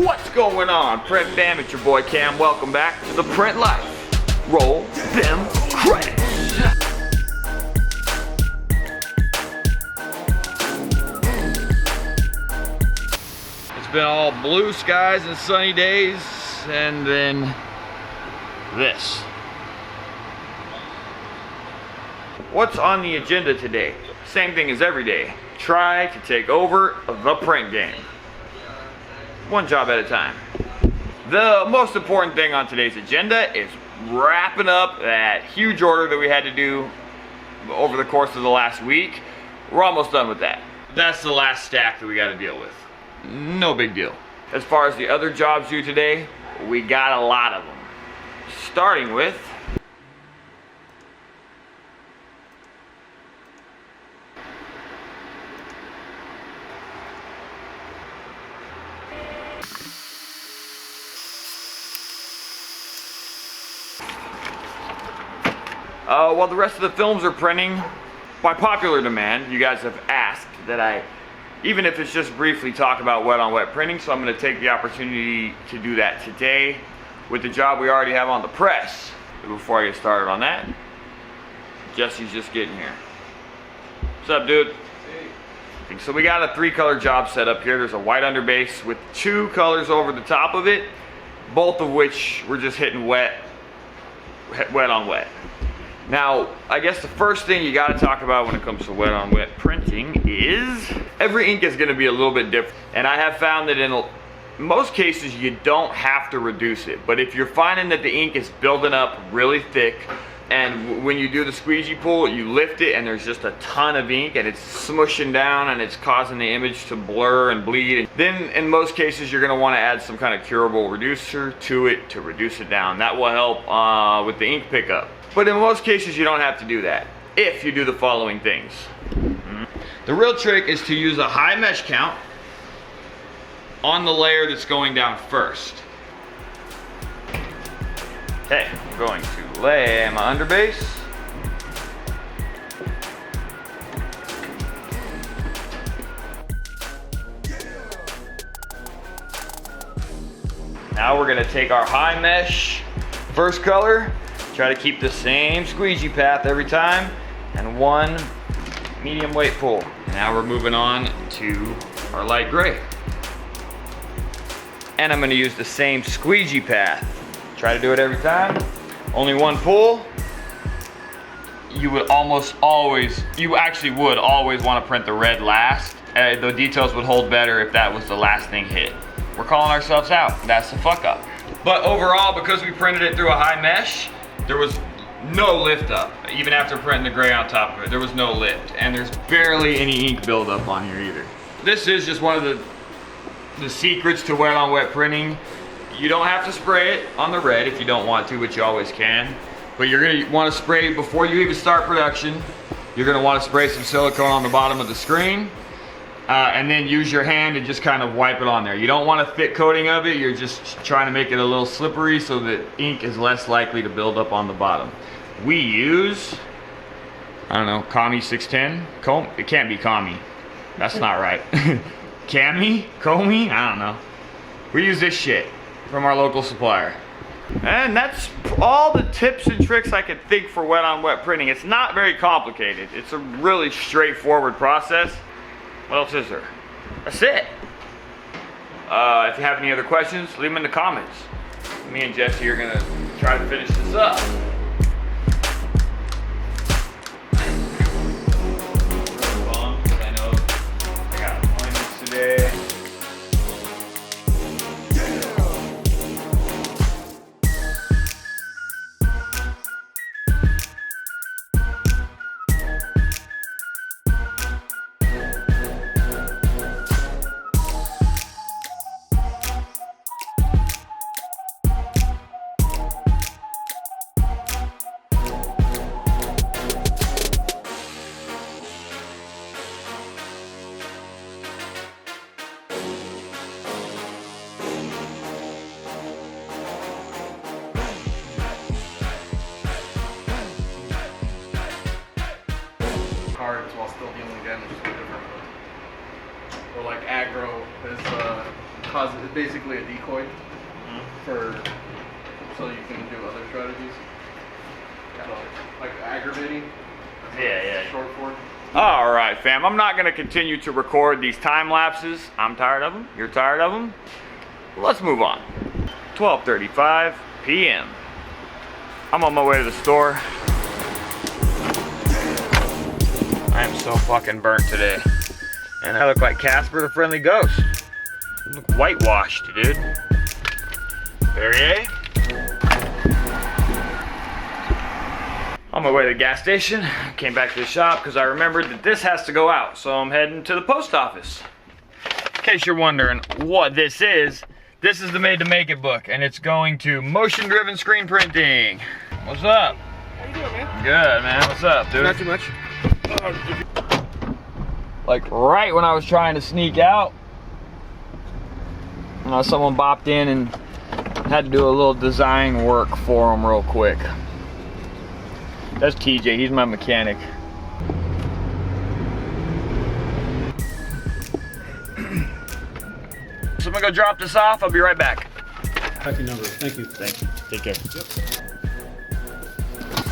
What's going on, Print Fam? It's your boy Cam. Welcome back to the Print Life. Roll them credits. It's been all blue skies and sunny days, and then this. What's on the agenda today? Same thing as every day. Try to take over the print game. One job at a time. The most important thing on today's agenda is wrapping up that huge order that we had to do over the course of the last week. We're almost done with that. That's the last stack that we got to deal with. No big deal. As far as the other jobs due today, we got a lot of them. Starting with while the rest of the films are printing, by popular demand, you guys have asked that I, even if it's just briefly, talk about wet on wet printing, so I'm going to take the opportunity to do that today with the job we already have on the press. Before I get started on that, Jesse's just getting here. What's up, dude? Hey. So we got a 3-color job set up here. There's a white underbase with 2 colors over the top of it, both of which we're just hitting wet on wet. Now, I guess the first thing you gotta talk about when it comes to wet on wet printing is every ink is gonna be a little bit different. And I have found that in most cases you don't have to reduce it. But if you're finding that the ink is building up really thick, and when you do the squeegee pull, you lift it and there's just a ton of ink and it's smushing down and it's causing the image to blur and bleed, then in most cases you're gonna wanna add some kind of curable reducer to it to reduce it down. That will help with the ink pickup. But in most cases you don't have to do that if you do the following things. The real trick is to use a high mesh count on the layer that's going down first. Okay, I'm going to lay my underbase. Now we're gonna take our high mesh first color, try to keep the same squeegee path every time, and 1 medium weight pull. Now we're moving on to our light gray. And I'm gonna use the same squeegee path. Try to do it every time. Only 1 pull. You would actually would always want to print the red last. The details would hold better if that was the last thing hit. We're calling ourselves out. That's the fuck up. But overall, because we printed it through a high mesh, there was no lift up. Even after printing the gray on top of it, there was no lift. And there's barely any ink buildup on here either. This is just one of the secrets to wet on wet printing. You don't have to spray it on the red if you don't want to, but you always can. But you're gonna want to spray before you even start production. You're gonna want to spray some silicone on the bottom of the screen, and then use your hand and just kind of wipe it on there. You don't want a thick coating of it. You're just trying to make it a little slippery so that ink is less likely to build up on the bottom. We use, I don't know, Kami 610? It can't be Kami. That's not right. Kami? Komi? I don't know. We use this shit from our local supplier. And that's all the tips and tricks I could think for wet on wet printing. It's not very complicated. It's a really straightforward process. What else is there? That's it. If you have any other questions, leave them in the comments. Me and Jesse are gonna try to finish this up. I know I got appointments today. cards while still dealing with damage to a different So like aggro is basically a decoy for so you can do other strategies. So like aggravating. Yeah. Short for. All right, fam. I'm not gonna continue to record these time lapses. I'm tired of them. You're tired of them. Let's move on. 12:35 p.m. I'm on my way to the store. I am so fucking burnt today. And I look like Casper the Friendly Ghost. I look whitewashed, dude. Perrier. On my way to the gas station, came back to the shop because I remembered that this has to go out. So I'm heading to the post office. In case you're wondering what this is the Made to Make It book, and it's going to motion driven screen printing. What's up? How you doing, man? Good, man. What's up, dude? Not too much. Like right when I was trying to sneak out, someone bopped in and had to do a little design work for him real quick. That's TJ, he's my mechanic. So I'm gonna go drop this off, I'll be right back. Happy number. Thank you. Thank you. Take care. Yep.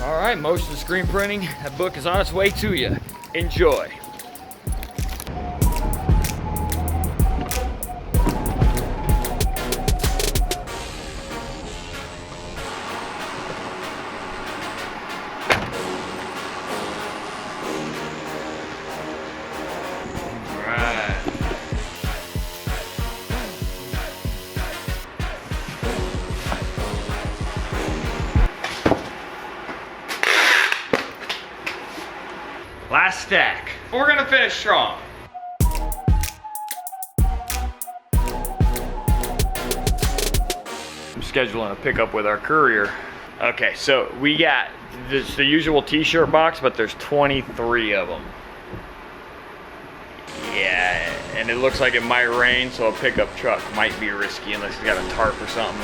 All right, motion screen printing. That book is on its way to you. Enjoy. Last stack. We're gonna finish strong. I'm scheduling a pickup with our courier. Okay, so we got the usual t-shirt box, but there's 23 of them. Yeah, and it looks like it might rain, so a pickup truck might be risky unless it's got a tarp or something.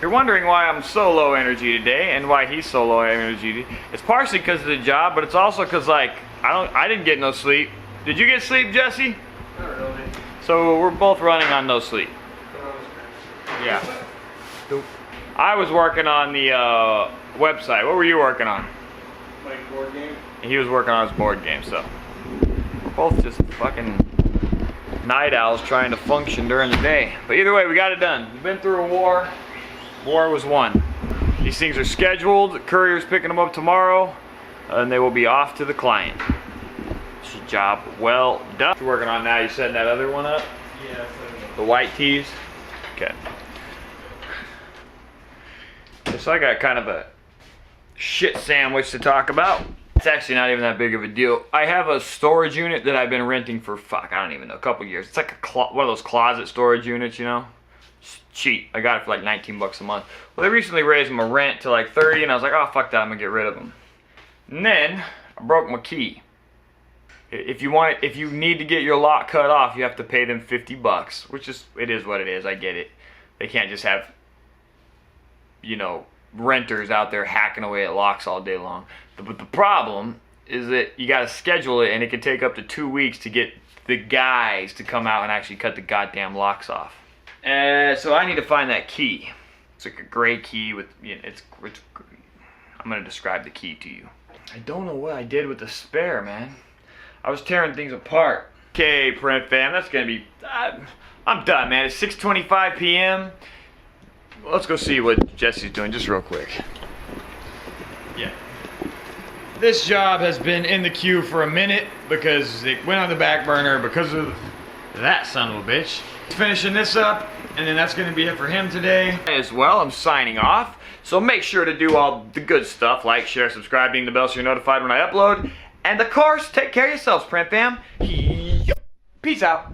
You're wondering why I'm so low energy today and why he's so low energy. It's partially because of the job, but it's also because like I didn't get no sleep. Did you get sleep, Jesse? Not really. So we're both running on no sleep. Yeah. I was working on the website. What were you working on? Like board game. He was working on his board game, so we're both just fucking night owls trying to function during the day. But either way, we got it done. We've been through a war. War was won. These things are scheduled. The courier's picking them up tomorrow, and they will be off to the client. It's a job well done. What you're working on now? You setting that other one up? Yeah. The white tees? Okay. So I got kind of a shit sandwich to talk about. It's actually not even that big of a deal. I have a storage unit that I've been renting for I don't even know, a couple years. It's like one of those closet storage units, you know? It's cheap. I got it for like 19 bucks a month. Well, they recently raised my rent to like 30, and I was like, oh, fuck that, I'm gonna get rid of them. And then I broke my key. If you need to get your lock cut off, you have to pay them 50 bucks, which is, it is what it is, I get it. They can't just have, you know, renters out there hacking away at locks all day long. But the problem is that you got to schedule it, and it can take up to 2 weeks to get the guys to come out and actually cut the goddamn locks off. So I need to find that key. It's like a gray key with, you know, I'm going to describe the key to you. I don't know what I did with the spare, man. I was tearing things apart. Okay, print fam, that's going to be, I'm done, man. It's 6:25 p.m. Let's go see what Jesse's doing just real quick. Yeah. This job has been in the queue for a minute because it went on the back burner because of that son of a bitch. Finishing this up, and then that's going to be it for him today. As well, I'm signing off. So make sure to do all the good stuff, like, share, subscribe, ding the bell so you're notified when I upload. And of course, take care of yourselves, print fam. Peace out.